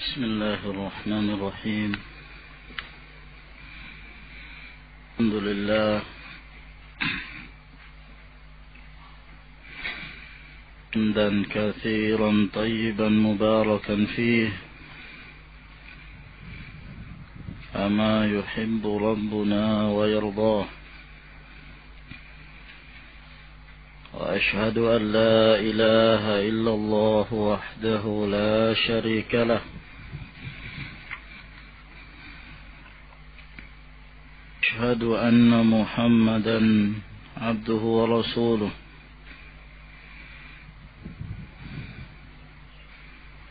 بسم الله الرحمن الرحيم. الحمد لله حمدا كثيرا طيبا مباركا فيه كما يحب ربنا ويرضاه، وأشهد أن لا إله إلا الله وحده لا شريك له، أشهد أن محمدا عبده ورسوله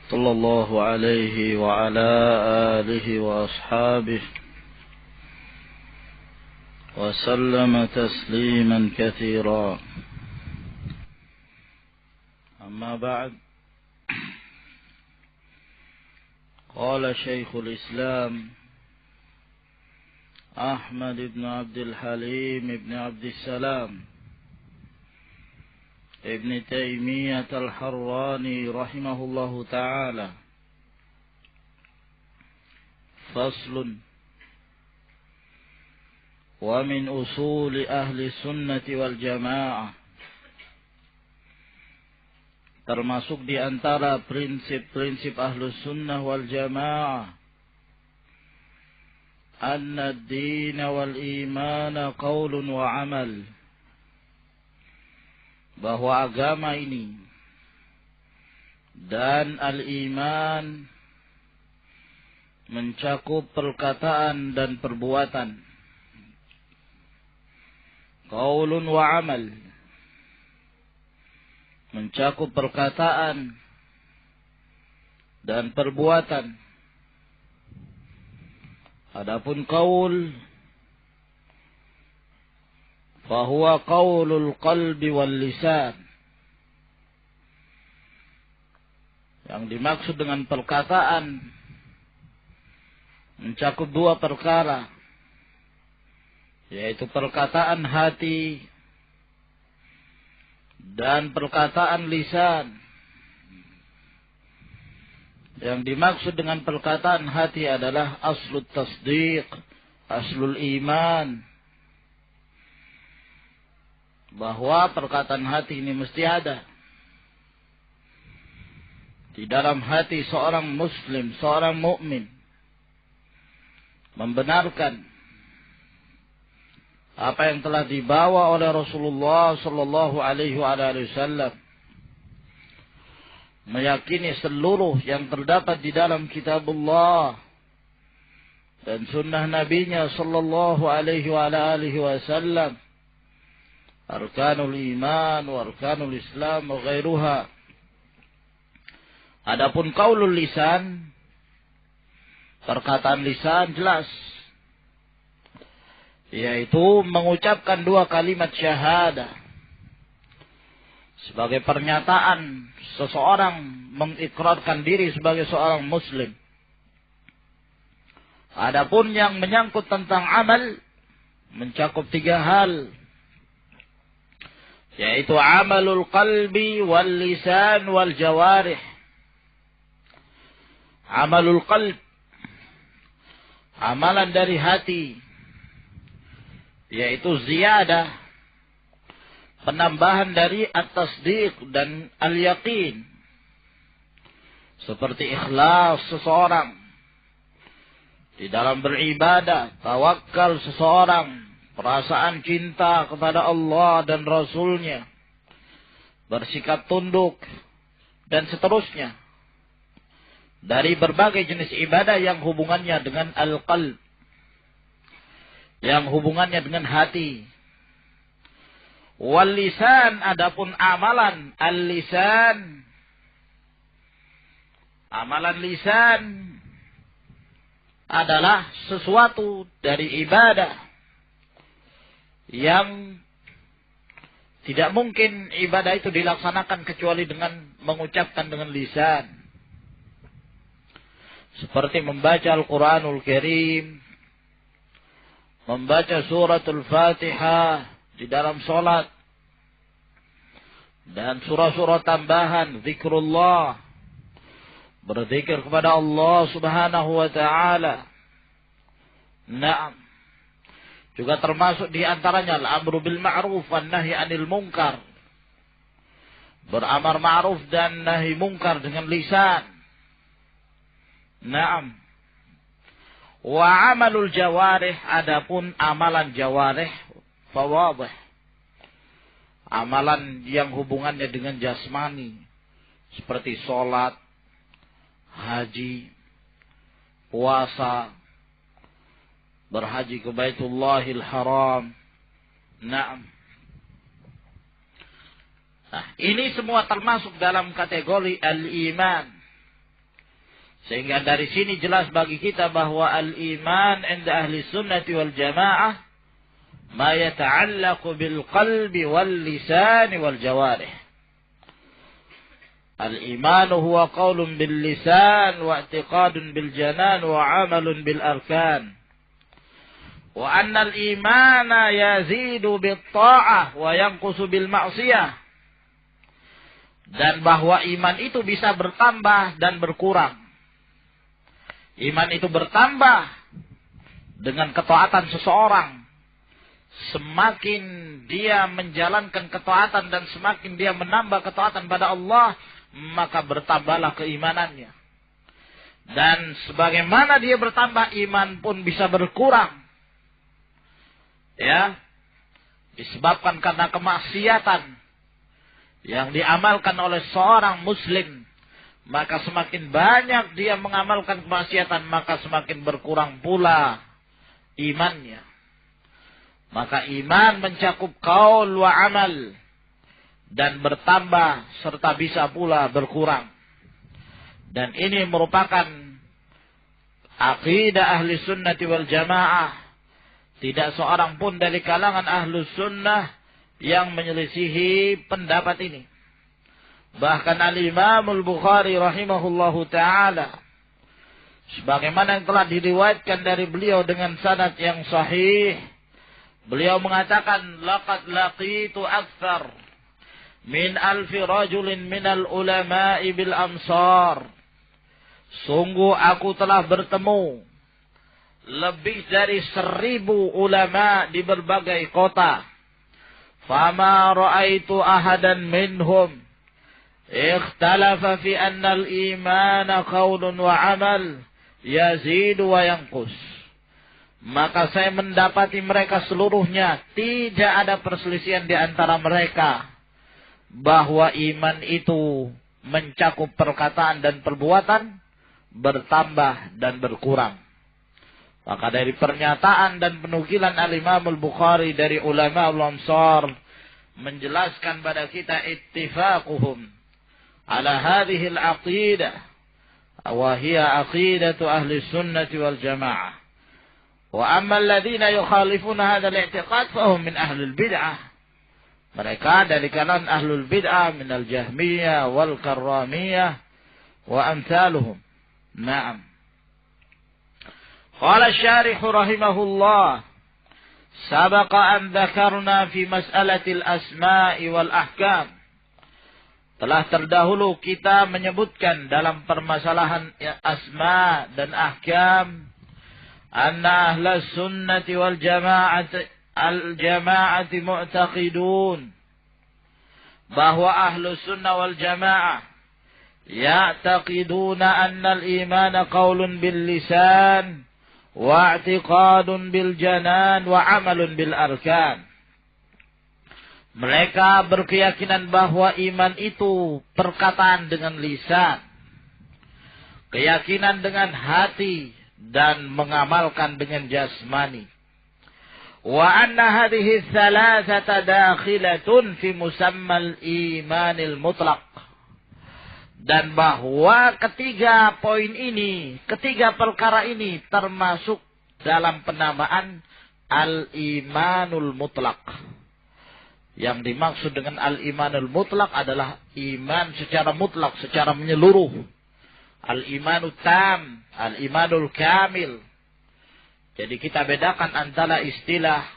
صلى الله عليه وعلى آله وأصحابه وسلم تسليما كثيرا. أما بعد، قال شيخ الإسلام أحمد بن عبد الحليم بن عبد السلام ابن تيمية الحراني رحمه الله تعالى: فصل: ومن أصول أهل السنة والجماعة، termasuk di antara prinsip-prinsip Ahlus Sunnah wal Jamaah, anna ad-din wal iman qaulun wa amal, bahwa agama ini dan al-iman mencakup perkataan dan perbuatan. Qaulun wa amal mencakup perkataan dan perbuatan. Adapun qaul, fahuwa qaulul qalbi wal lisan. Yang dimaksud dengan perkataan mencakup dua perkara, yaitu perkataan hati dan perkataan lisan. Yang dimaksud dengan perkataan hati adalah aslul tasdiq, aslul iman, bahwa perkataan hati ini mesti ada di dalam hati seorang muslim, seorang mukmin, membenarkan apa yang telah dibawa oleh Rasulullah sallallahu alaihi wasallam, meyakini seluruh yang terdapat di dalam kitabullah dan sunnah nabinya sallallahu alaihi wasallam, arkanul iman wa arkanul islam wa ghairuha. Adapun qaulul lisan, perkataan lisan jelas, yaitu mengucapkan dua kalimat syahadah sebagai pernyataan seseorang mengikrarkan diri sebagai seorang muslim. Adapun yang menyangkut tentang amal mencakup tiga hal, yaitu amalul qalbi wal lisan wal jawarih. Amalul qalb, amalan dari hati, yaitu ziyadah, penambahan dari at-tasdiq dan al-yaqin, seperti ikhlas seseorang di dalam beribadah, tawakal seseorang, perasaan cinta kepada Allah dan Rasulnya, bersikap tunduk, dan seterusnya, dari berbagai jenis ibadah yang hubungannya dengan al-qalb, yang hubungannya dengan hati. Wal lisan, adapun amalan al-lisan, amalan lisan adalah sesuatu dari ibadah yang tidak mungkin ibadah itu dilaksanakan kecuali dengan mengucapkan dengan lisan. Seperti membaca Al-Quranul Karim, membaca suratul Fatihah di dalam sholat, dan surah-surah tambahan, zikrullah, berzikir kepada Allah Subhanahu wa taala. Naam. Juga termasuk di antaranya al-amru bil ma'ruf wan nahi 'anil munkar. Beramar ma'ruf dan nahi munkar dengan lisan. Naam. Wa amalul jawarih, adapun amalan jawarih fawadih. Amalan yang hubungannya dengan jasmani seperti sholat, haji, puasa, berhaji ke Baitullahil Haram. Naam. Nah, ini semua termasuk dalam kategori al-iman. Sehingga dari sini jelas bagi kita bahwa al-iman inda ahli sunnati wal jamaah ma yata'allaqu bil qalbi wal lisan wal jawarih. Al-iman huwa qaulun bil lisan wa i'tiqadun bil janan wa 'amalun bil arkan. Wa anna al-imana yazidu bit ta'ah wa yanqusu bil ma'siyah. Dan bahwa iman itu bisa bertambah dan berkurang. Iman itu bertambah dengan ketaatan seseorang. Semakin dia menjalankan ketaatan dan semakin dia menambah ketaatan pada Allah, maka bertambahlah keimanannya. Dan sebagaimana dia bertambah, iman pun bisa berkurang. Ya, disebabkan karena kemaksiatan yang diamalkan oleh seorang muslim, maka semakin banyak dia mengamalkan kemaksiatan, maka semakin berkurang pula imannya. Maka iman mencakup qaul wa amal, dan bertambah serta bisa pula berkurang. Dan ini merupakan akidah ahli sunnati wal jamaah. Tidak seorang pun dari kalangan ahlu sunnah yang menyelisihi pendapat ini. Bahkan al-Imam al-Bukhari rahimahullahu ta'ala, sebagaimana yang telah diriwayatkan dari beliau dengan sanad yang sahih, beliau mengatakan, laqad laqitu akthar min alfi rajulin minal ulama'i bil amsar. Sungguh aku telah bertemu lebih dari 1000 ulama di berbagai kota. Fama ra'aitu ahadan minhum ikhtalafa fi anna al-imana qaulun wa amal yazidu wa yanqus. Maka saya mendapati mereka seluruhnya tidak ada perselisihan di antara mereka bahwa iman itu mencakup perkataan dan perbuatan, bertambah dan berkurang. Maka dari pernyataan dan penukilan al-Imam al-Bukhari dari ulama al-Ansar menjelaskan pada kita ittifaquhum ala hadhihi al-aqidah wa hiya aqidatu ahli sunnati wal jamaah. Wa amma alladhina yukhalifuna hadha al-i'tiqad fahum min ahli al-bid'ah. Mereka dari kalangan ahlul bid'ah min al-jahmiyah wal karramiyah wa amthaluhum. Naam. قال الشارح رحمه الله سبق أن ذكرنا في مسألة الأسماء والأحكام. Telah terdahulu kita menyebutkan dalam permasalahan asma dan ahkam, anna ahla sunnati wal jama'ati mu'taqidun, bahwa ahlu sunnah wal jama'ah ya'taqiduna anna al-imana qawlun bil lisan wa'tiqadun bil janan wa amalun bil arkan. Mereka berkeyakinan bahwa iman itu perkataan dengan lisan, keyakinan dengan hati, dan mengamalkan dengan jasmani. Wa anna hadhihi thalathata dakhilatun fi musammal imanil mutlaq. Dan bahwa ketiga poin ini, ketiga perkara ini termasuk dalam penamaan al-imanul mutlaq. Yang dimaksud dengan al-imanul mutlaq adalah iman secara mutlak, secara menyeluruh. Al-imanul tam, al-imanul kamil. Jadi kita bedakan antara istilah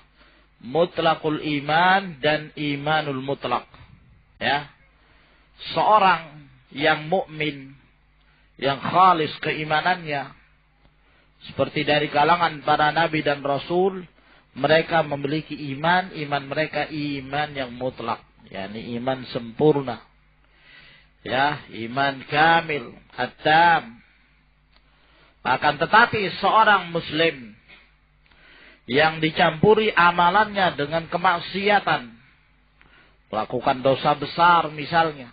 mutlaqul iman dan imanul mutlaq. Ya. Seorang yang mukmin yang khalis keimanannya. Seperti dari kalangan para nabi dan rasul, mereka memiliki iman mereka iman yang mutlak, yakni iman sempurna. Ya, iman kamil, at-tam. Akan tetapi seorang muslim yang dicampuri amalannya dengan kemaksiatan, melakukan dosa besar misalnya,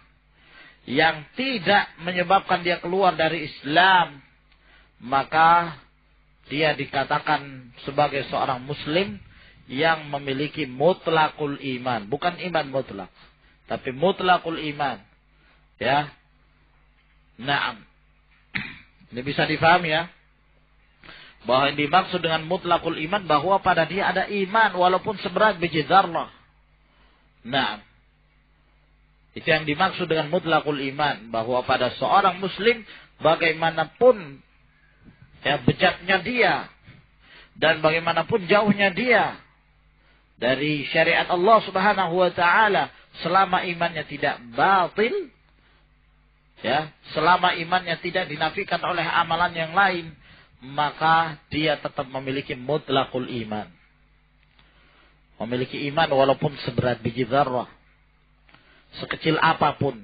yang tidak menyebabkan dia keluar dari Islam, maka dia dikatakan sebagai seorang muslim yang memiliki mutlakul iman. Bukan iman mutlak, tapi mutlakul iman. Ya. Naam. Ini bisa difahami ya. Bahwa yang dimaksud dengan mutlakul iman, bahwa pada dia ada iman walaupun seberat biji dzarrah. Naam. Itu yang dimaksud dengan mutlakul iman. Bahwa pada seorang muslim, bagaimanapun ya bejatnya dia, dan bagaimanapun jauhnya dia dari syariat Allah Subhanahu wa taala, selama imannya tidak batil, ya, selama imannya tidak dinafikan oleh amalan yang lain, maka dia tetap memiliki mutlakul iman. Memiliki iman walaupun seberat biji dzarrah, sekecil apapun.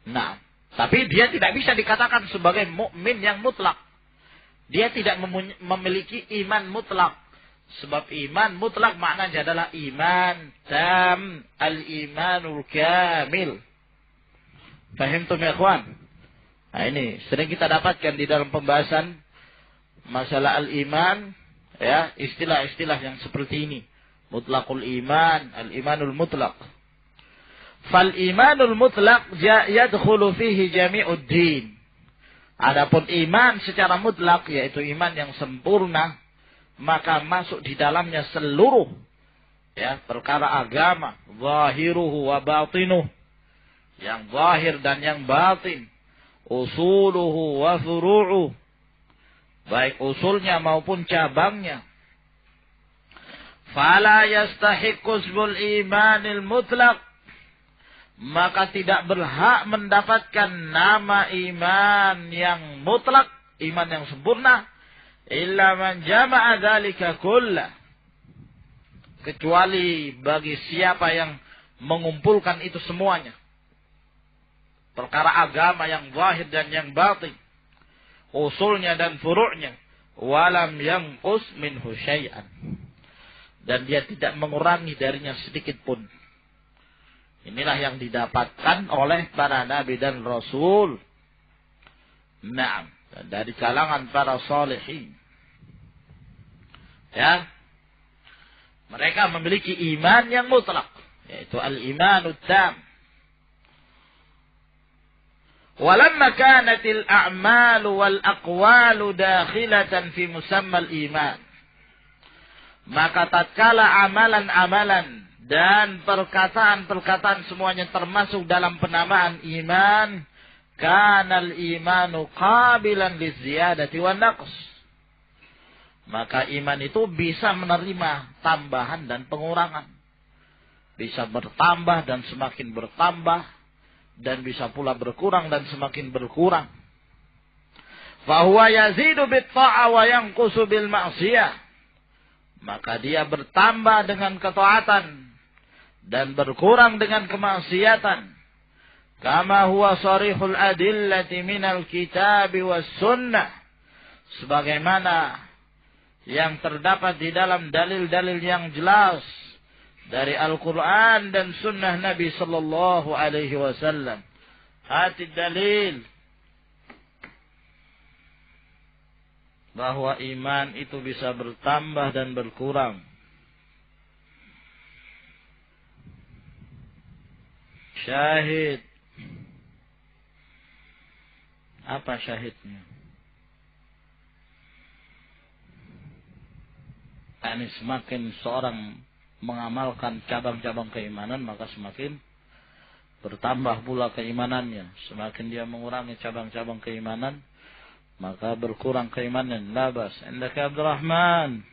Nah, tapi dia tidak bisa dikatakan sebagai mukmin yang mutlak. Dia tidak memiliki iman mutlak. Sebab iman mutlak maknanya adalah iman tam, al-imanul kamil. Fahimtum ya ikhwan? Nah ini sering kita dapatkan di dalam pembahasan masalah al-iman, ya, istilah-istilah yang seperti ini. Mutlakul iman, al-imanul mutlak. Fal imanul mutlak yadkhulu fihi jami'ud din. Adapun iman secara mutlak, yaitu iman yang sempurna, maka masuk di dalamnya seluruh ya perkara agama, zahiruhu wa batinuh, yang zahir dan yang batin, usuluhu wa furu'uh, baik usulnya maupun cabangnya. Fala yastahiqqu ismul imanil mutlaq, maka tidak berhak mendapatkan nama iman yang mutlak, iman yang sempurna, illa man jama'a dzalika kullah, kecuali bagi siapa yang mengumpulkan itu semuanya. Perkara agama yang zahir dan yang batin, usulnya dan furu'nya, walam yanqus minhu syai'an, dan dia tidak mengurangi darinya sedikit pun. Inilah yang didapatkan oleh para nabi dan rasul. Naam, dari kalangan para salihin. Ya. Mereka memiliki iman yang mutlak, yaitu al-imanut tam. Walamma kanatil a'malu wal aqwalu dakhilatan fi musammal iman, maka tatkala amalan-amalan dan perkataan-perkataan semuanya termasuk dalam penamaan iman, kanal imanu qabilan liziyadati wan naqs, maka iman itu bisa menerima tambahan dan pengurangan, bisa bertambah dan semakin bertambah, dan bisa pula berkurang dan semakin berkurang. Fahuwa yazidu bit ta'a wa yanqusu bil ma'siyah, maka dia bertambah dengan ketaatan dan berkurang dengan kemaksiatan. Kama huwa sarihul adillati minal kitabi was sunnah, sebagaimana yang terdapat di dalam dalil-dalil yang jelas dari Al-Quran dan sunnah Nabi sallallahu alaihi wasallam. Hati dalil bahwa iman itu bisa bertambah dan berkurang. Syahid. Apa syahidnya? Ini semakin seorang mengamalkan cabang-cabang keimanan, maka semakin bertambah pula keimanannya. Semakin dia mengurangi cabang-cabang keimanan, maka berkurang keimanan. Labas. Indaka Abdurrahman.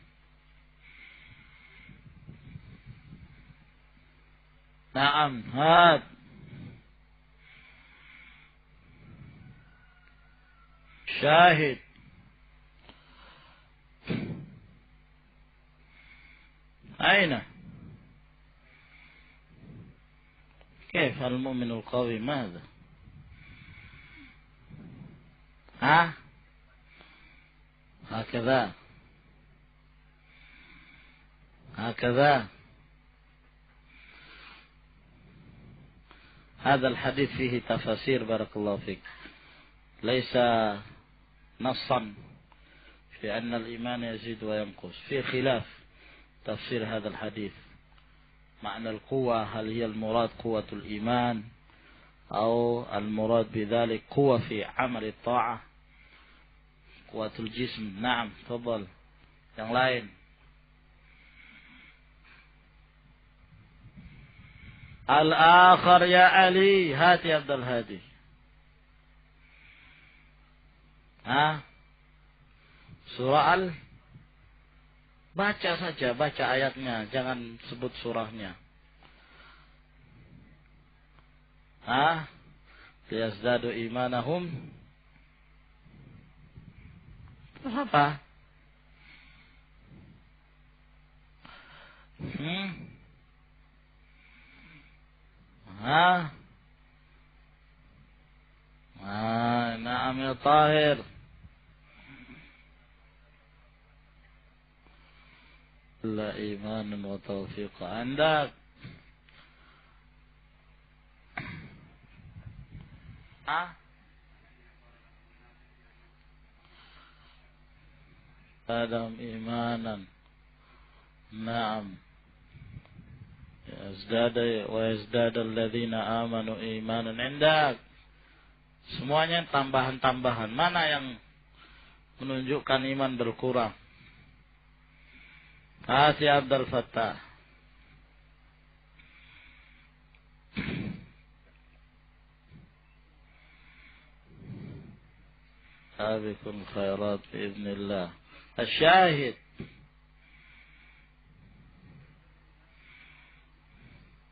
Naam. Had. syahid. Aina? كيف المؤمن القوي ماذا؟ ها؟ هكذا هكذا. هذا الحديث فيه تفاسير بارك الله فيك، ليس نصا في أن الإيمان يزيد وينقص، في خلاف تفسير هذا الحديث. معنى القوة هل هي المراد قوة الإيمان أو المراد بذلك قوة في عمل الطاعة، قوة الجسم. نعم تفضل. yang lain. Al-akhar ya Ali, hati Abdul Hadi. Surah Al, baca saja, baca ayatnya, jangan sebut surahnya. Liyazdadu imanahum. Apa? Na'am ya Tahir. La iman wa tawfiq andak. Adam imanan. Naam. Yazdada alladhina amanu imanan indak. Semuanya tambahan-tambahan. Mana yang menunjukkan iman berkurang? Si Abdul Fattah. Sabiqul khairat biiznillah. Asyahid.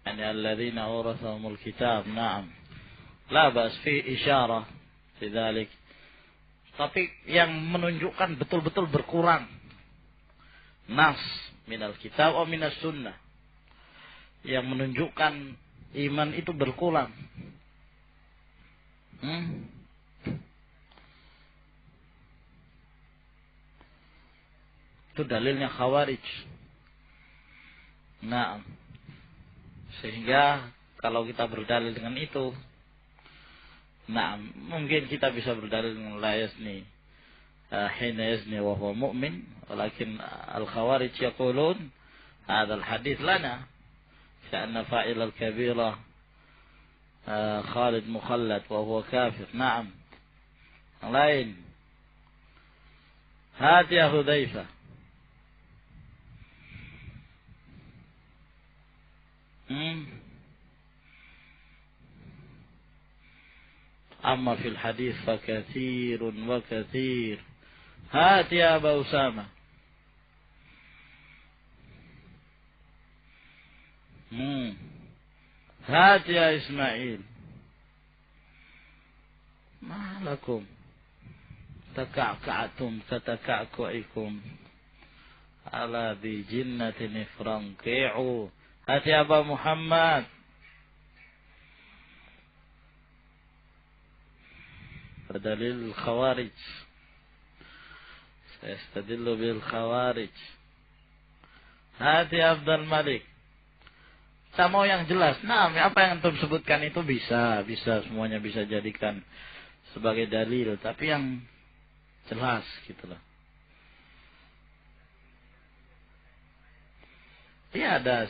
Yani alladhina awrathahumul kitab. Naam. La bas fi isyarah fi dzalik. Tapi yang menunjukkan betul-betul berkurang. Nas minal kitab atau minas sunnah. Yang menunjukkan iman itu berkurang. Itu dalilnya Khawarij. Nah, sehingga kalau kita berdalil dengan itu, nah, mungkin kita bisa berdalil dengan la yazni hina yazni wa huwa mu'min, walakin al-Khawarij yaqulun hadha al-hadith lana sha'na fa'il al-kabira Khalid mukhallad wa huwa kafir. Naam. Lain. Hati ya Hudzaifah. أما في الحديث فكثير وكثير. هات يا أبا أسامة. هات يا إسماعيل. ما لكم تكعكعتم كتكعكعكم على ذي جنة افرنقعوا. هات يا أبا محمد. بدليل الخوارج. سيستدل بالخوارج. هات يا عبد الملك. Kita mau yang jelas. Nah, apa yang antum sebutkan itu bisa semuanya bisa jadikan sebagai dalil, tapi yang jelas gitulah.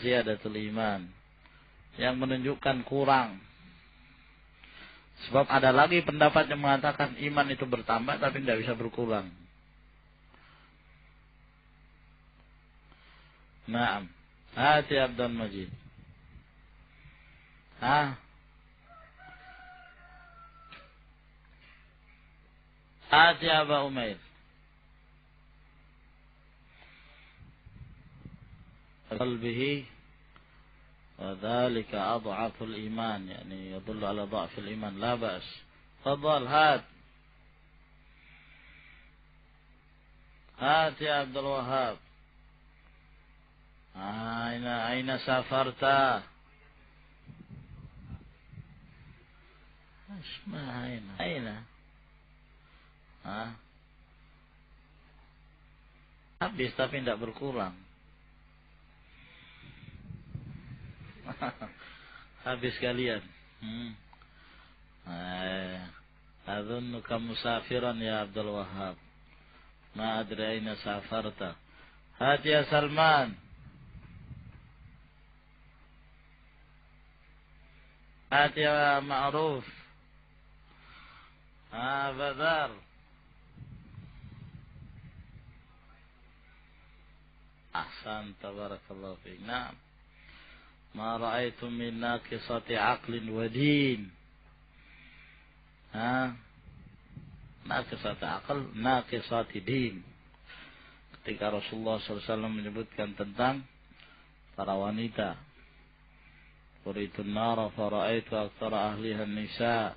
Ziyadatul iman yang menunjukkan kurang. Sebab ada lagi pendapat yang mengatakan iman itu bertambah tapi tidak bisa berkurang. Naam. Hati Abdul Majid. Hati Aba Umair. قلبه وذلك أضعف الإيمان، يعني يدل على ضعف الإيمان. لا بأس. تفضل. هات. Hati Abdul Wahab. Aina safarta? Aina. Habis tapi tidak berkurang. Habis kalian. Adhunnuka musafiran ya Abdul Wahab. Ma adri aina safarta. Hati ya Salman. Hati ya Ma'ruf. Badar. Ahsan, tabarakallahu fiik. Naam. Ma ra'aitu min naqisati aqlin wa din. Naqisati aql, naqisati din. Ketika Rasulullah SAW menyebutkan tentang para wanita. Quritun nara fara'aitu aktsara ahliha an-nisa.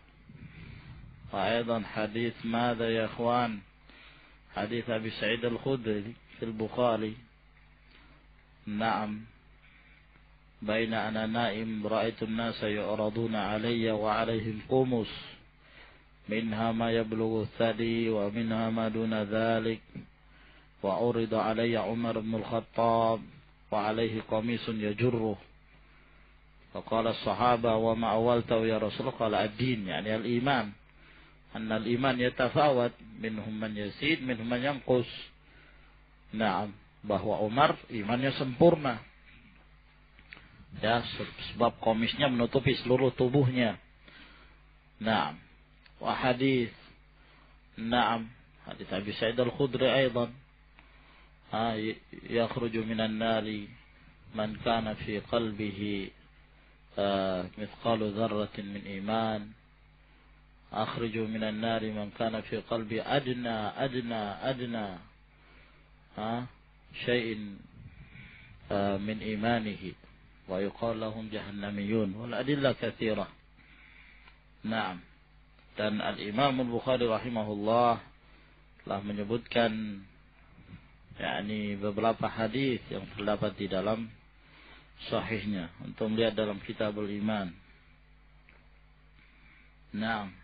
Fa'aidan hadith madha ya ikhwan? Hadith Abi Sa'id al-Khudri fi al-Bukhari. Naam. Baina ana naim ra'aitu an-nasa yu'raduna 'alayya wa 'alayhim qumus. Minha ma yablughu thadi wa minha ma duna dhalik. Wa urida 'alayya Umar bin al-Khattab wa 'alayhi qamisun yajurruh. Faqala as-sahaba wa ma awaltahu ya Rasulullah? Qala ad-din, yani al-iman. Anna al-iman yatafawat, minhum man yazid, minhum man yanqus. Naam, bahwa Umar imannya sempurna. Ya, sebab komisnya menutupi seluruh tubuhnya. Naam. Wa hadis. Naam, hadis Abi Sa'id al-Khudri aidan. Yakhruju minan nari man kana fi qalbihi mithqalu dzarratin min iman. Akhruju minan nari man kana fi qalbi adna syai'in min imanihi. Wa yuqal lahum jahannamiyun. Wal adillah katsirah. Naam. Dan Al-Imam Al-Bukhari rahimahullah telah menyebutkan yakni beberapa hadis yang terdapat di dalam sahihnya untuk melihat dalam Kitabul Iman. Naam.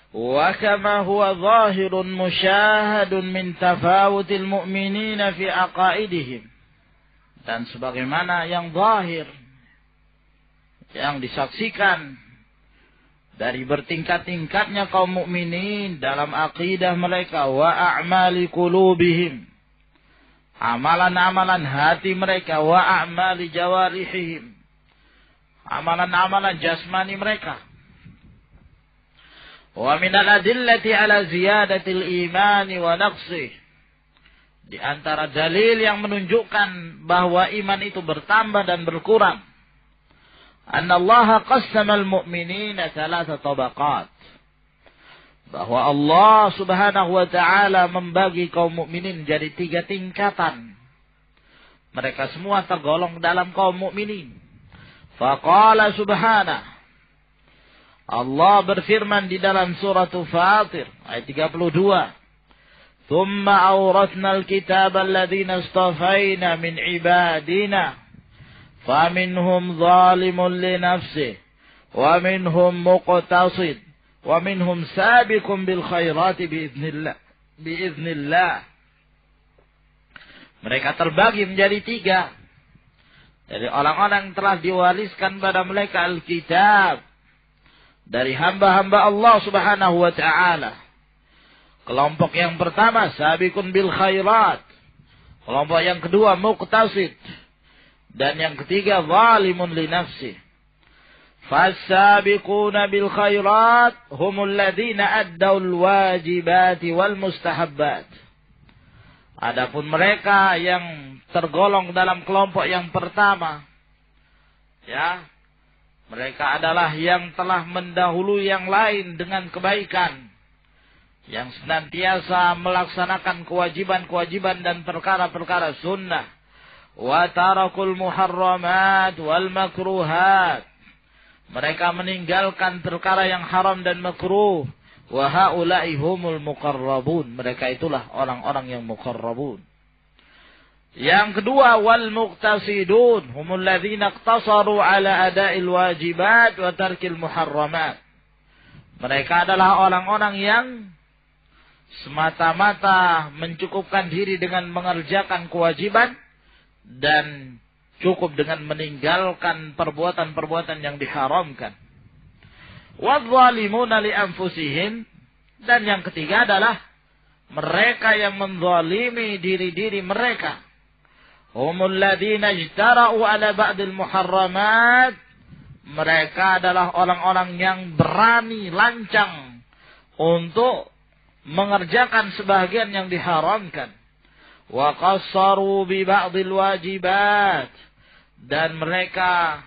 Wa kama huwa zahirun musyahadun min tafawutil mu'minina fi aqaidihim. Dan sebagaimana yang zahir, yang disaksikan dari bertingkat-tingkatnya kaum mukminin dalam akidah mereka, wa a'mali qulubihim, amalan-amalan hati mereka, wa a'mali jawarihim, amalan-amalan jasmani mereka. Wa minal adillati ala ziyadatil imani wa naqsih. Di antara dalil yang menunjukkan bahwa iman itu bertambah dan berkurang. Anna Allah qassama al-mu'minina thalatha tabaqat. Bahwa Allah Subhanahu wa ta'ala membagi kaum mukminin jadi 3 tingkatan. Mereka semua tergolong dalam kaum mukminin. Faqala subhanahu, Allah berfirman di dalam surah Fatir ayat 32. Thumma awrathna al-kitaba alladhina istafayna min ibadina. Faminhum zalimun li nafsihi. Wa minhum muqtasid. Wa minhum sabiqun bil khairati biiznillah. Mereka terbagi menjadi 3. Dari orang-orang yang telah diwariskan pada mereka Alkitab. Dari hamba-hamba Allah Subhanahu wa ta'ala. Kelompok yang pertama, sabiqun bil khairat. Kelompok yang kedua, muqtasid. Dan yang ketiga, zalimun li nafsih. Fas-sabiquna bil khairat humul ladzina addawul wajibati wal mustahabbat. Adapun mereka yang tergolong dalam kelompok yang pertama, ya, mereka adalah yang telah mendahului yang lain dengan kebaikan. Yang senantiasa melaksanakan kewajiban-kewajiban dan perkara-perkara sunnah. Wa tarakul muharramat wal makruhat. Mereka meninggalkan perkara yang haram dan makruh. Wa haula'i humul muqarrabun. Mereka itulah orang-orang yang muqarrabun. Yang kedua, wal muqtasidun humul ladzina iqtasaru ala ada'il wajibat wa tarkil muharramat. Mereka adalah orang-orang yang semata-mata mencukupkan diri dengan mengerjakan kewajiban dan cukup dengan meninggalkan perbuatan-perbuatan yang diharamkan. Wadzalimuna li anfusihim, dan yang ketiga adalah mereka yang menzalimi diri-diri mereka. Humul ladzina ijtara'u ala ba'dil muharramat. Mereka adalah orang-orang yang berani, lancang untuk mengerjakan sebahagian yang diharamkan. Wa qassaru bi ba'dil wajibat, dan mereka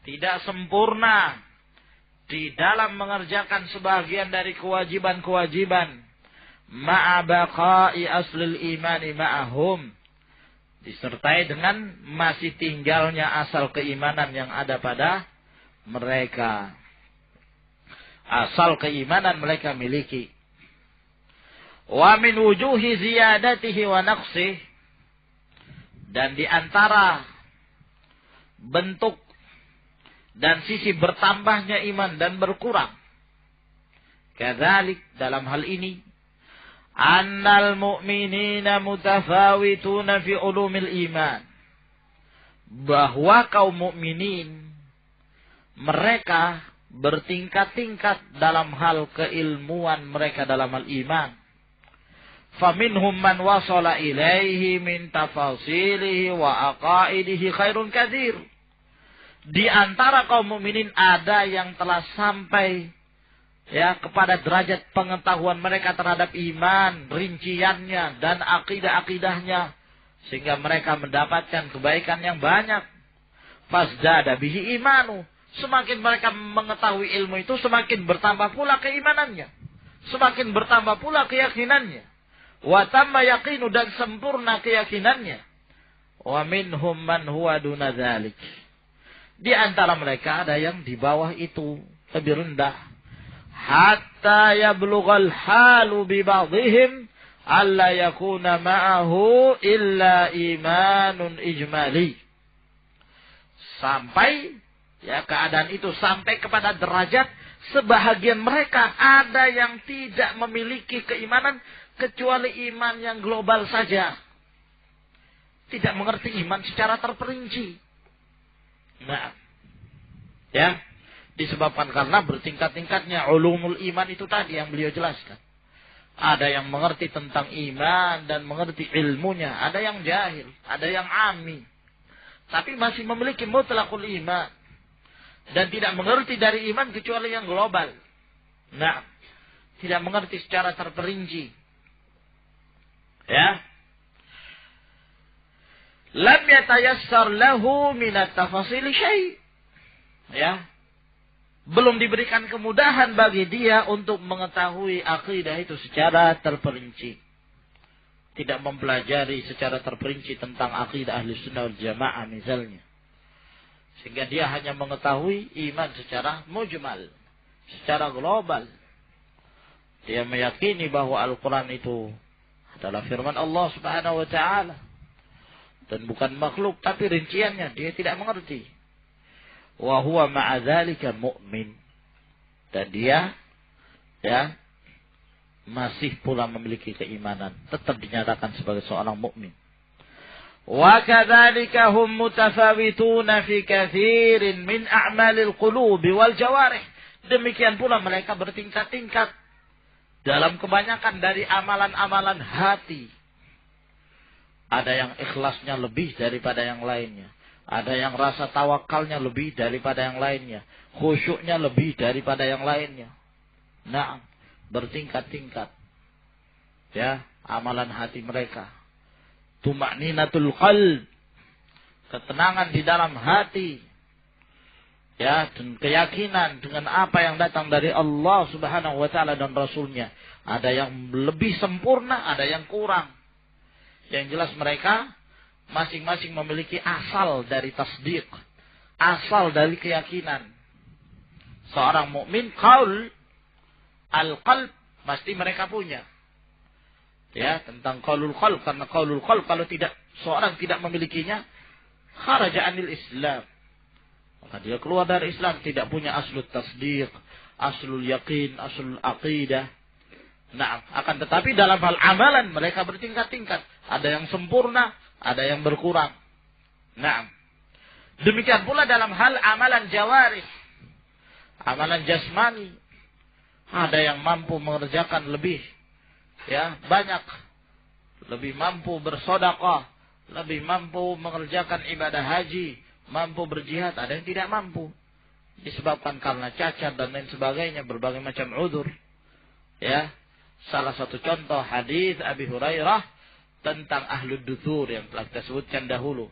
tidak sempurna di dalam mengerjakan sebahagian dari kewajiban-kewajiban. Ma'a baqa'i aslil imani ma'ahum, disertai dengan masih tinggalnya asal keimanan yang ada pada mereka. Asal keimanan mereka miliki. Wa min wujuhi ziyadatihi wa naqsih, dan di antara bentuk dan sisi bertambahnya iman dan berkurang, kadzalik dalam hal ini, annal mu'minina mutafawituna fi ulumil iman, bahwa kaum mukminin mereka bertingkat-tingkat dalam hal keilmuan mereka dalam hal iman. Faminhum man wasala ilaihi min tafasilihi wa aqaidihi khairun katsir. Di antara kaum mukminin ada yang telah sampai kepada derajat pengetahuan mereka terhadap iman, rinciannya dan akidah-akidahnya, sehingga mereka mendapatkan kebaikan yang banyak. Fasdada bihi imanu, semakin mereka mengetahui ilmu itu, semakin bertambah pula keimanannya, semakin bertambah pula keyakinannya. Wa tamma yaqinu, dan sempurna keyakinannya. Wa minhum man huwa duna dzalik. Di antara mereka ada yang di bawah itu, lebih rendah. Hatta yablughal halu bi ba'dihim alla yakuna ma'ahu illa imanun ijmali. Sampai keadaan itu sampai kepada derajat sebahagian mereka ada yang tidak memiliki keimanan kecuali iman yang global saja. Tidak mengerti iman secara terperinci. Nah, disebabkan karena bertingkat-tingkatnya ulumul iman itu tadi yang beliau jelaskan. Ada yang mengerti tentang iman dan mengerti ilmunya, ada yang jahil, ada yang ami, tapi masih memiliki mutlaqul iman dan tidak mengerti dari iman kecuali yang global. Nah, tidak mengerti secara terperinci. Lam yatayassar lahu minat tafasili syai'. Belum diberikan kemudahan bagi dia untuk mengetahui akidah itu secara terperinci. Tidak mempelajari secara terperinci tentang akidah ahli sunnah wal jamaah misalnya. Sehingga dia hanya mengetahui iman secara mujmal, secara global. Dia meyakini bahwa Al-Quran itu adalah firman Allah subhanahu wa ta'ala. Dan bukan makhluk, tapi rinciannya dia tidak mengerti. Wa huwa ma'a dzalika mu'min. Dan dia masih pula memiliki keimanan, tetap dinyatakan sebagai seorang mukmin. Wa kadzalika hum mutafawituna fi katsirin min a'malil qulubi wal jawarih. Demikian pula mereka bertingkat-tingkat dalam kebanyakan dari amalan-amalan hati. Ada yang ikhlasnya lebih daripada yang lainnya. Ada yang rasa tawakalnya lebih daripada yang lainnya. Khusyuknya lebih daripada yang lainnya. Nah, bertingkat-tingkat. Amalan hati mereka. Tuma'ninatul qalb. Ketenangan di dalam hati. Dan keyakinan dengan apa yang datang dari Allah subhanahu wa ta'ala dan Rasulnya. Ada yang lebih sempurna, ada yang kurang. Yang jelas mereka masing-masing memiliki asal dari tasdiq, asal dari keyakinan. Seorang mukmin qaul al-qalb Pasti mereka punya. Ya, tentang qaulul qalb, karena qaulul qalb kalau tidak seorang tidak memilikinya, kharaja anil Islam. Maka dia keluar dari Islam, tidak punya aslul tasdiq, aslul yaqin, aslul aqidah. Nah, akan tetapi dalam hal amalan mereka bertingkat-tingkat. Ada yang sempurna, ada yang berkurang. Nah, demikian pula dalam hal amalan jawarih, amalan jasmani. Ada yang mampu mengerjakan lebih, ya, banyak, lebih mampu bersedekah, lebih mampu mengerjakan ibadah haji, mampu berjihad. Ada yang tidak mampu, disebabkan karena cacat dan lain sebagainya, berbagai macam udzur. Ya, salah satu contoh hadis Abi Hurairah tentang ahlud duthur yang telah kita sebutkan dahulu.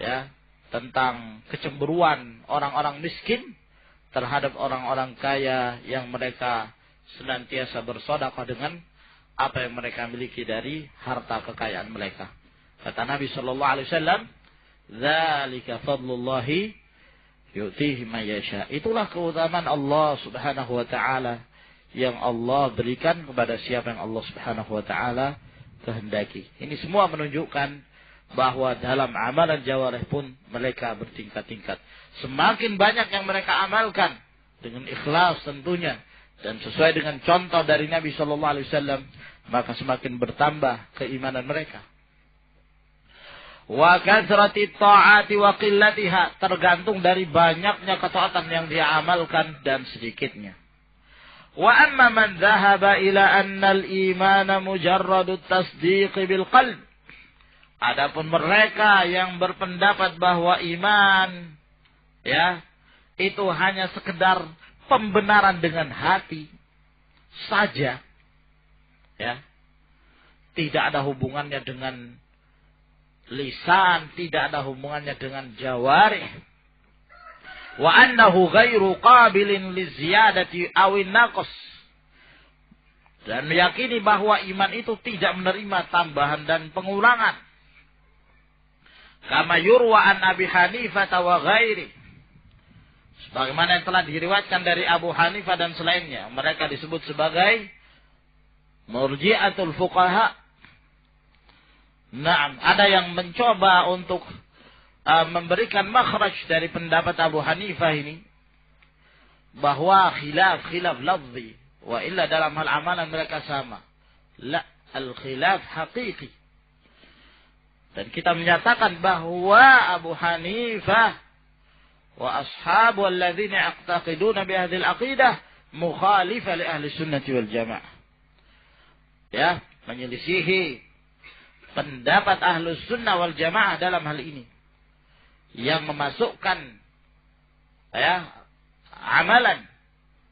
Ya, tentang kecemburuan orang-orang miskin terhadap orang-orang kaya yang mereka senantiasa bersedekah dengan apa yang mereka miliki dari harta kekayaan mereka. Kata Nabi sallallahu alaihi wasallam, "Dzalika fadlullahi yu'tihi man yasha." Itulah keutamaan Allah Subhanahu wa taala yang Allah berikan kepada siapa yang Allah Subhanahu wa taala kehendaki. Ini semua menunjukkan bahwa dalam amalan jawarih pun mereka bertingkat-tingkat. Semakin banyak yang mereka amalkan dengan ikhlas tentunya dan sesuai dengan contoh dari Nabi sallallahu alaihi wasallam, maka semakin bertambah keimanan mereka. Wa kathrati ta'ati wa qillatiha, tergantung dari banyaknya ketaatan yang dia amalkan dan sedikitnya. Wa amma man dhahaba ila anna al-imana mujarradut tasdiq bil qalb. Adapun mereka yang berpendapat bahwa iman, ya, itu hanya sekedar pembenaran dengan hati saja, ya, tidak ada hubungannya dengan lisan, tidak ada hubungannya dengan jawarih. Wa annahu ghairu qabilin liziyadati awin naqs, dan meyakini bahwa iman itu tidak menerima tambahan dan pengurangan. Kama yurwa an Abi Hanifah wa ghairi, sebagaimana yang telah diriwayatkan dari Abu Hanifah dan selainnya. Mereka disebut sebagai murji'atul fuqaha. Nah, ada yang mencoba untuk memberikan makhraj dari pendapat Abu Hanifah ini, bahwa khilaf lafzi, wa illa dalam hal amalan mereka sama. La, al-khilaf haqiqi. Dan kita menyatakan bahwa Abu Hanifah wa ashabu alladzina yaqtaqiduna bi hadhil aqidah mukhalifah li ahli sunnati wal jamaah. Ya, menyelisihi pendapat ahlu sunnah wal jamaah dalam hal ini, yang memasukkan, ya, amalan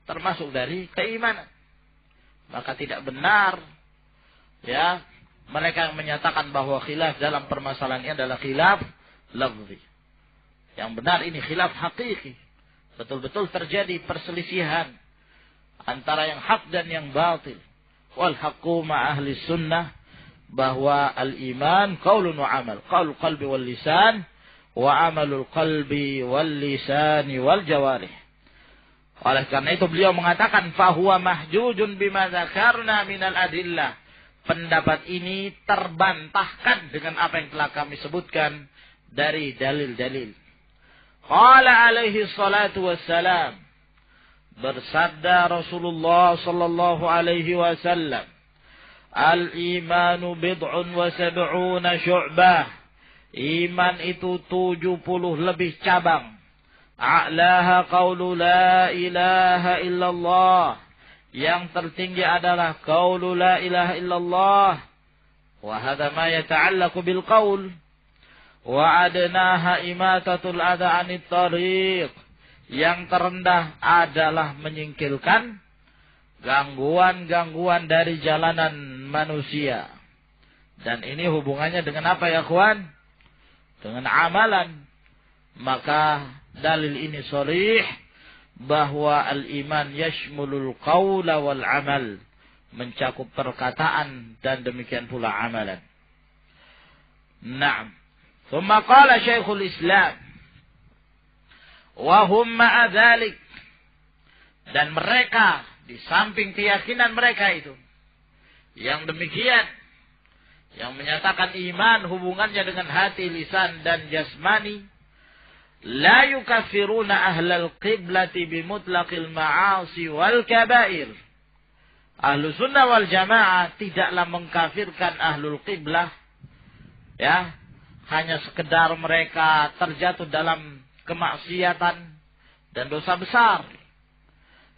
termasuk dari keimanan. Maka tidak benar, ya, mereka yang menyatakan bahwa khilaf dalam permasalahan ini adalah khilaf lafzi. Yang benar ini khilaf hakiki. Betul-betul terjadi perselisihan antara yang hak dan yang batil. Wal haqqu ma ahli sunnah, bahwa al-iman qaulun wa amal. Qaul qalbi wal lisan wa amalul qalbi wal lisani wal jawarih. Oleh karena itu beliau mengatakan fahuwa mahjujun bima dzakarna minal adillah. Pendapat ini terbantahkan dengan apa yang telah kami sebutkan dari dalil-dalil. Qala alaihi salatu wassalam, bersabda Rasulullah sallallahu alaihi wasallam, al-imanu bid'un wa sab'una syu'bah. Iman itu 70 lebih cabang. A'laha qawlu la ilaha illallah. Yang tertinggi adalah qaulu la ilaha illallah, wa hadha ma yata'allaqu bil qaul. Wa adnaha imatatul adha 'anit tariq. Yang terendah adalah menyingkirkan gangguan-gangguan dari jalanan manusia. Dan ini hubungannya dengan apa ya kawan? Dengan amalan. Maka dalil ini sharih bahwa al-iman yashmulul qawla wal amal, mencakup perkataan dan demikian pula amalan. Naam. Thumma qala Syekhul Islam, wa hum ma'a dzalik, dan mereka di samping keyakinan mereka itu, yang demikian, yang menyatakan iman hubungannya dengan hati, lisan, dan jasmani, la yukaffiruna ahlal qiblati bimutlaqil ma'asi wal kabair. Ahlu sunnah wal jamaah tidaklah mengkafirkan ahlul qiblah, ya, hanya sekedar mereka terjatuh dalam kemaksiatan dan dosa besar.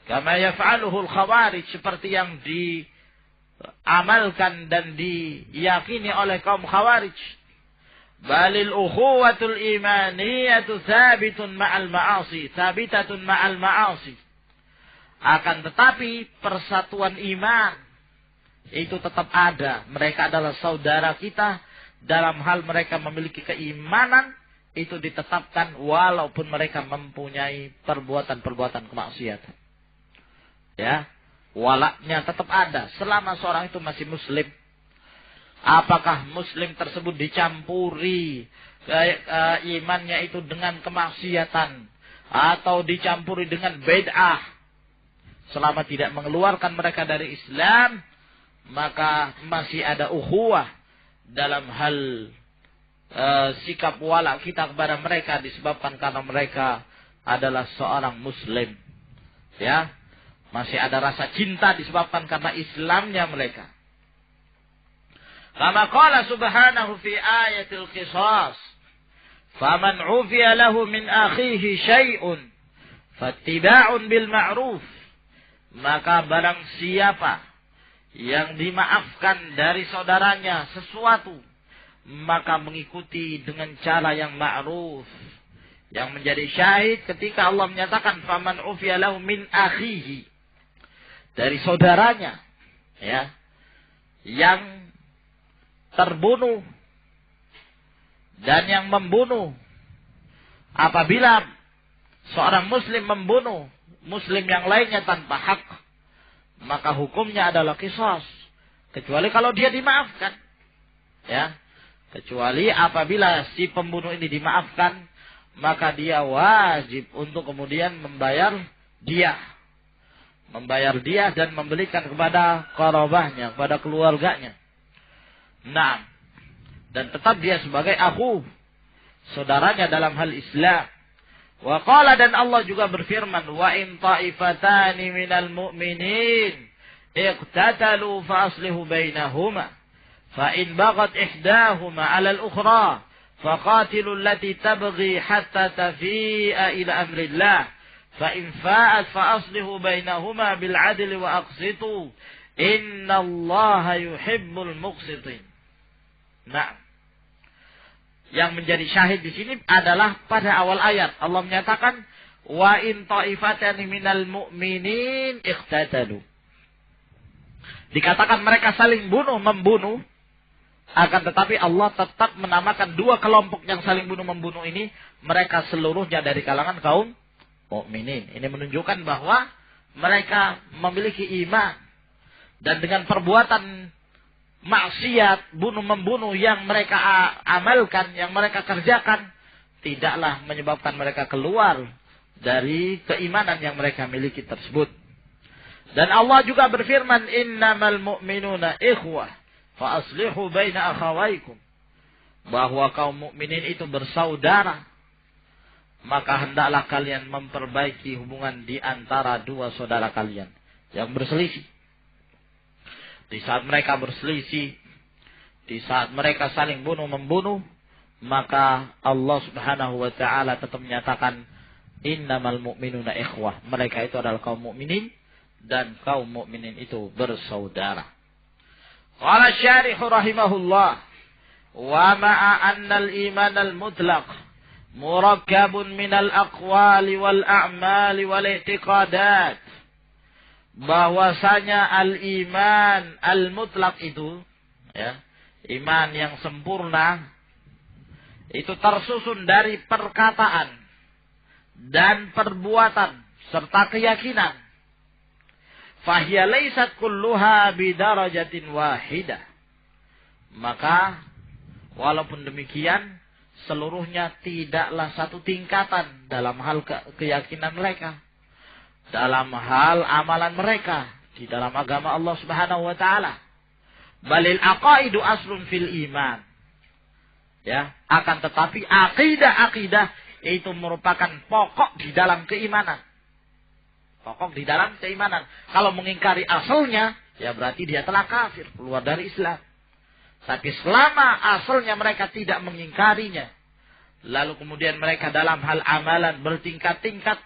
Kama yaf'aluhul khawarij, seperti yang diamalkan dan diyakini oleh kaum khawarij. Balil ukhuwatul imaniyatu thabitatun ma'al ma'asi. Akan tetapi persatuan iman itu tetap ada. Mereka adalah saudara kita dalam hal mereka memiliki keimanan, itu ditetapkan walaupun mereka mempunyai perbuatan-perbuatan kemaksiatan. Ya, walaknya tetap ada selama seorang itu masih muslim. Apakah muslim tersebut dicampuri imannya itu dengan kemaksiatan atau dicampuri dengan bid'ah, selama tidak mengeluarkan mereka dari Islam, maka masih ada ukhuwah dalam hal sikap walak kita kepada mereka disebabkan karena mereka adalah seorang muslim. Ya, masih ada rasa cinta disebabkan karena Islamnya mereka. Kama qala subhanahu fi ayatil qisas, faman 'ufiya lahu min akhihi syai'un fattiba'un bil ma'ruf. Maka barang siapa yang dimaafkan dari saudaranya sesuatu, maka mengikuti dengan cara yang ma'ruf. Yang menjadi syahid ketika Allah menyatakan faman 'ufiya lahu min akhihi, dari saudaranya, ya, yang terbunuh dan yang membunuh. Apabila seorang muslim membunuh muslim yang lainnya tanpa hak, maka hukumnya adalah qisas, kecuali kalau dia dimaafkan. Ya, kecuali apabila si pembunuh ini dimaafkan, maka dia wajib untuk kemudian membayar diah dan memberikan kepada qarabahnya, kepada keluarganya. Nah, dan tetap dia sebagai akhu, saudaranya dalam hal Islam. Wa qala, dan Allah juga berfirman, wa in ta'ifatani minal mu'minin iqtatalu fa aslihu bainahuma fa in baghat ihdahuma 'ala al-ukhra faqatilu allati tabghi hatta tafi'a ila amrillah fa in fa'at fa aslihu bainahuma bil 'adli wa aqsitu innallaha yuhibbul muqsitin. Nah, yang menjadi syahid di sini adalah pada awal ayat Allah menyatakan wa in ta'ifatani minal mu'minin iqtatalu. Dikatakan mereka saling membunuh, akan tetapi Allah tetap menamakan dua kelompok yang saling membunuh ini, mereka seluruhnya dari kalangan kaum mukminin. Ini menunjukkan bahwa mereka memiliki iman, dan dengan perbuatan maksiat, membunuh yang mereka amalkan, yang mereka kerjakan, tidaklah menyebabkan mereka keluar dari keimanan yang mereka miliki tersebut. Dan Allah juga berfirman, innamal mu'minuna ikhwah fa aslihu baina akhawaykum, bahwa kaum mukminin itu bersaudara, maka hendaklah kalian memperbaiki hubungan di antara dua saudara kalian yang berselisih. Di saat mereka berselisih, di saat mereka saling membunuh, maka Allah Subhanahu wa taala tetap menyatakan innamal mu'minuna ikhwah, mereka itu adalah kaum mukminin dan kaum mukminin itu bersaudara. Qala syarih rahimahullah, wa ma'a anna al-iman al-mutlaq murakkabun min al-aqwali wal a'mali wal i'tiqadat, bahwasanya al-iman al-mutlaq itu, ya, iman yang sempurna itu tersusun dari perkataan dan perbuatan serta keyakinan. Fahiya laysat kulluha bidarajatin wahidah. Maka walaupun demikian, seluruhnya tidaklah satu tingkatan dalam hal keyakinan mereka. dalam hal amalan mereka di dalam agama Allah Subhanahu wa taala. Balil aqaidu aslun fil iman. Ya, akan tetapi akidah itu merupakan pokok di dalam keimanan. Pokok di dalam keimanan. Kalau mengingkari asalnya, ya berarti dia telah kafir, keluar dari Islam. Tapi selama asalnya mereka tidak mengingkarinya, lalu kemudian mereka dalam hal amalan bertingkat-tingkat,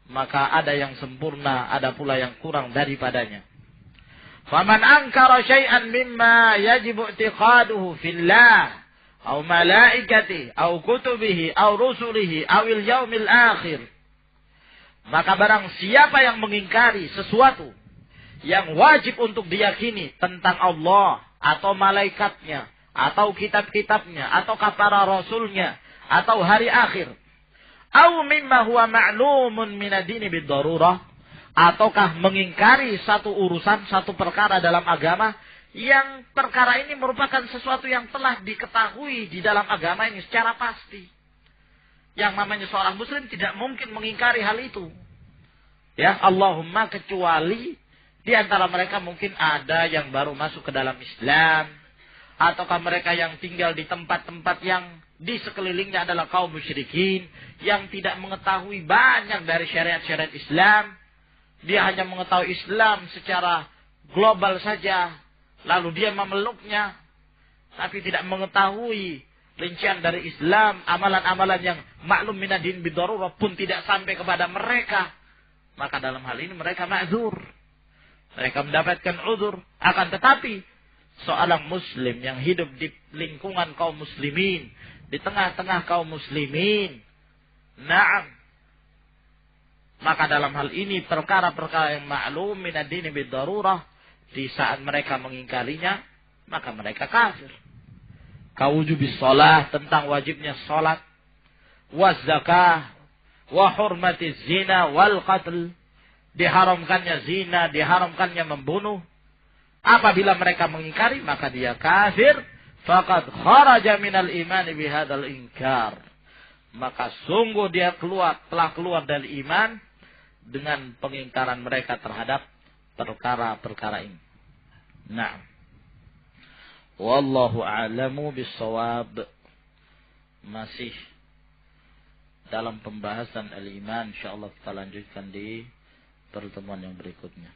maka ada yang sempurna, ada pula yang kurang daripadanya. Faman ankara syai'an mimma yajibu i'tiqaduhu fillah أو ملائكته أو كتبه أو رسله أو اليوم الآخر. Maka barang siapa yang mengingkari sesuatu yang wajib untuk diyakini tentang Allah atau malaikatnya atau kitab-kitabnya atau para rasulnya atau hari akhir, أو مما هو معلوم من الدين بالضرورة, ataukah mengingkari satu urusan, satu perkara dalam agama yang perkara ini merupakan sesuatu yang telah diketahui di dalam agama ini secara pasti. Yang namanya seorang muslim tidak mungkin mengingkari hal itu. Ya, Allahumma kecuali di antara mereka mungkin ada yang baru masuk ke dalam Islam, ataukah mereka yang tinggal di tempat-tempat yang di sekelilingnya adalah kaum musyrikin yang tidak mengetahui banyak dari syariat-syariat Islam. Dia hanya mengetahui Islam secara global saja. Lalu dia memeluknya, tapi tidak mengetahui rincian dari Islam, amalan-amalan yang maklum minadin bidarurah pun tidak sampai kepada mereka. Maka dalam hal ini mereka ma'zur. Mereka mendapatkan uzur. Akan tetapi, seorang muslim yang hidup di lingkungan kaum muslimin, di tengah-tengah kaum muslimin, na'am. Maka dalam hal ini perkara-perkara yang maklum minadin bidarurah, di saat mereka mengingkarinya, maka mereka kafir. Kawujubis shalah, tentang wajibnya salat, waz zakah, wa hurmatiz zina wal qatl, diharamkannya zina, diharamkannya membunuh. Apabila mereka mengingkari, maka dia kafir. Faqad kharaja minal iman bihadzal inkar. Maka sungguh dia telah keluar dari iman dengan pengingkaran mereka terhadap perkara-perkara ini. Nah, wallahu a'lamu bis-shawab. Masih dalam pembahasan al-iman, insyaallah kita lanjutkan di pertemuan yang berikutnya.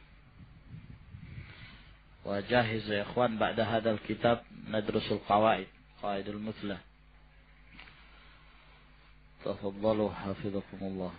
Wa jahiz ya ikhwan, ba'da hadzal kitab nadrusul qawaidul muthlah. Tafaddalu hafizakumullah.